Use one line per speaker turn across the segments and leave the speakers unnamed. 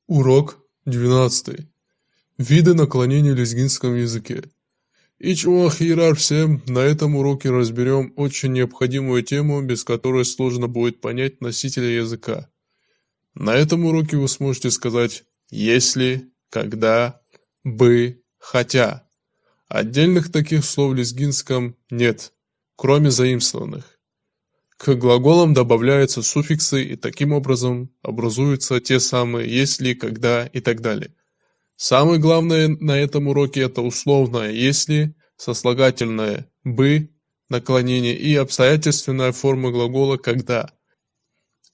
Урок 12. Виды наклонений в лезгинском языке. Ичуахирар всем, на этом уроке разберем очень необходимую тему, без которой сложно будет понять носителя языка. На этом уроке вы сможете сказать «если», «когда», «бы», «хотя». Отдельных таких слов в лезгинском нет, кроме заимствованных. К глаголам добавляются суффиксы, и таким образом образуются те самые «если», «когда» и так далее. Самое главное на этом уроке это условное «если», сослагательное «бы», наклонение и обстоятельственная форма глагола «когда».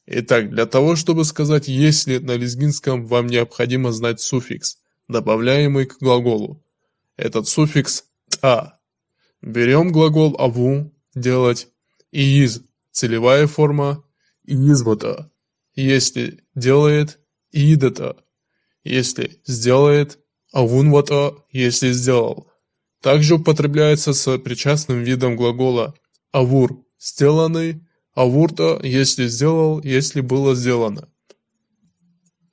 Итак, для того, чтобы сказать «если» на лезгинском, вам необходимо знать суффикс, добавляемый к глаголу. Этот суффикс «та». Берем глагол «аву» – «делать» и «из» – целевая форма «избота». Если делает «идета». Если сделает «авунвата», если сделал. Также употребляется с причастным видом глагола «авур» – сделанный, «авурта» – если сделал, если было сделано.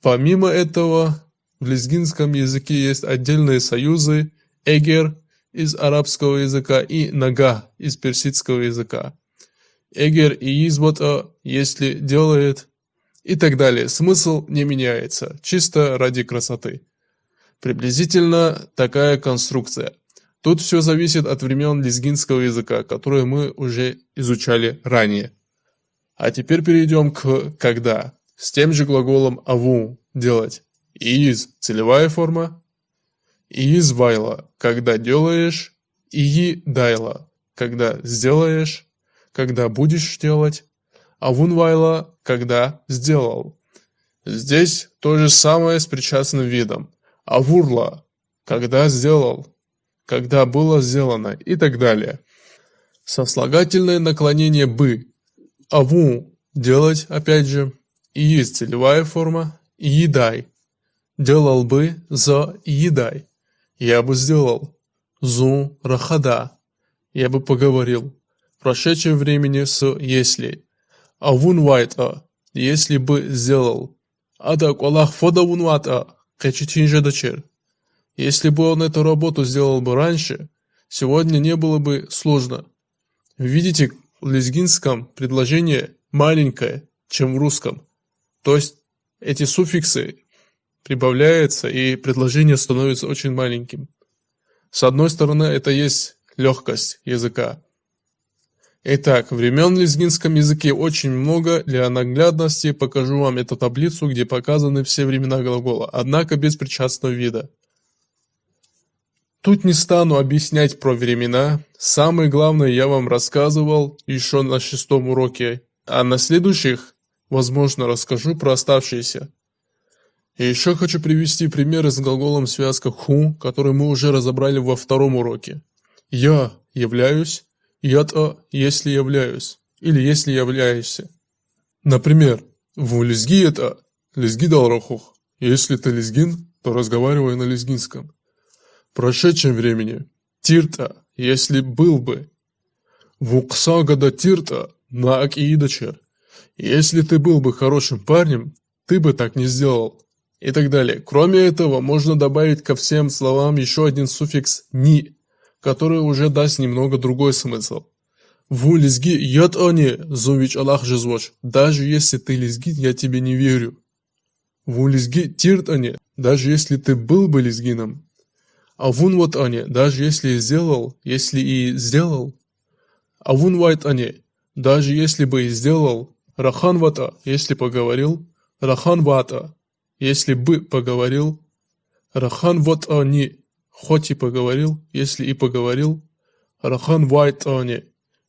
Помимо этого, в лезгинском языке есть отдельные союзы «эгер» из арабского языка и «нага» из персидского языка. «Эгер» и «избота» – если делает и так далее. Смысл не меняется, чисто ради красоты. Приблизительно такая конструкция. Тут все зависит от времен лезгинского языка, которые мы уже изучали ранее. А теперь перейдем к «когда». С тем же глаголом «аву» – «делать». «Из» – целевая форма. «Из вайла» – «когда делаешь». «И дайла» – «когда сделаешь», «когда будешь делать». «Авун вайла» – «когда сделал». Здесь то же самое с причастным видом. «Авурла» – «когда сделал», «когда было сделано» и так далее. Сослагательное наклонение «бы». «Аву» – «делать» опять же. И есть целевая форма. «Едай». «Делал бы» за «едай». «Я бы сделал». «Зу» – «рахада». «Я бы поговорил». Прошедшее времени с «если». «Авунвайта» – «если бы сделал». «Адак Аллах фодавунвата» – «качетинже дочер». Если бы он эту работу сделал бы раньше, сегодня не было бы сложно. Видите, в лезгинском предложение маленькое, чем в русском. То есть эти суффиксы прибавляются, и предложение становится очень маленьким. С одной стороны, это есть легкость языка. Итак, времен в лезгинском языке очень много. Для наглядности покажу вам эту таблицу, где показаны все времена глагола, однако без причастного вида. Тут не стану объяснять про времена. Самое главное я вам рассказывал еще на 6-м уроке, а на следующих, возможно, расскажу про оставшиеся. И еще хочу привести примеры с глаголом связка «ху», который мы уже разобрали во 2-м уроке. «Я являюсь», «я-то», «если являюсь» или «если являешься». Например, «в лезги это», «лезги далрахух». Если ты лезгин, то разговаривай на лезгинском. В прошедшем времени «тирта», если был бы. «Вуксагада тирта» на акиидачер. Если ты был бы хорошим парнем, ты бы так не сделал. И так далее. Кроме этого, можно добавить ко всем словам еще один суффикс «ни», который уже даст немного другой смысл. «Ву лезги ят они зумвич Аллах жезвоч». Даже если ты лезгин, я тебе не верю. «Ву лезги тирт они», даже если ты был бы лезгином. «А вун вот они», даже если сделал, если и сделал. «А вун вайт они», даже если бы и сделал. «Рахан вата», если поговорил. «Рахан вата», если бы поговорил. «Рахан вот они», хоть и поговорил, если и поговорил. «Рахан вайт они»,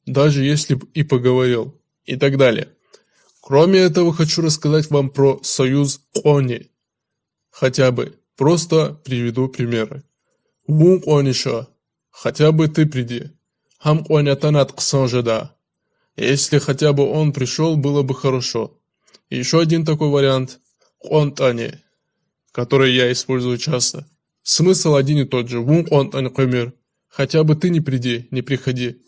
даже если бы и поговорил. И так далее. Кроме этого, хочу рассказать вам про союз «они». Хотя бы. Просто приведу примеры. «Вун ониша», хотя бы ты приди. «Хам онятанат ксанжеда», если хотя бы он пришел, было бы хорошо. И еще один такой вариант «онтани», который я использую часто. Смысл один и тот же. «Вун онтани камир», хотя бы ты не приди, не приходи.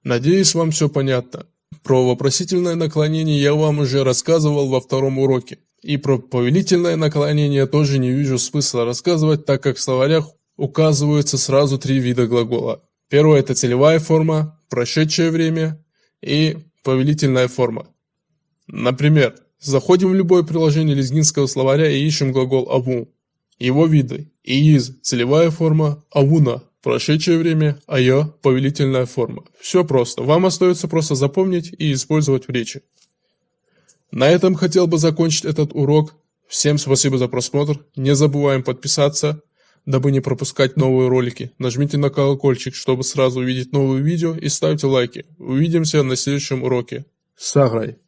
Надеюсь, вам все понятно. Про вопросительное наклонение я вам уже рассказывал во 2-м уроке. И про повелительное наклонение тоже не вижу смысла рассказывать, так как в словарях указываются сразу 3 вида глагола. Первое – это целевая форма, прошедшее время и повелительная форма. Например, заходим в любое приложение лезгинского словаря и ищем глагол «аву». Его виды: «ииз» – целевая форма, «авуна» – прошедшее время, а «я» – повелительная форма. Все просто. Вам остается просто запомнить и использовать в речи. На этом хотел бы закончить этот урок. Всем спасибо за просмотр. Не забываем подписаться, дабы не пропускать новые ролики. Нажмите на колокольчик, чтобы сразу увидеть новые видео, и ставьте лайки. Увидимся на следующем уроке. Саграй!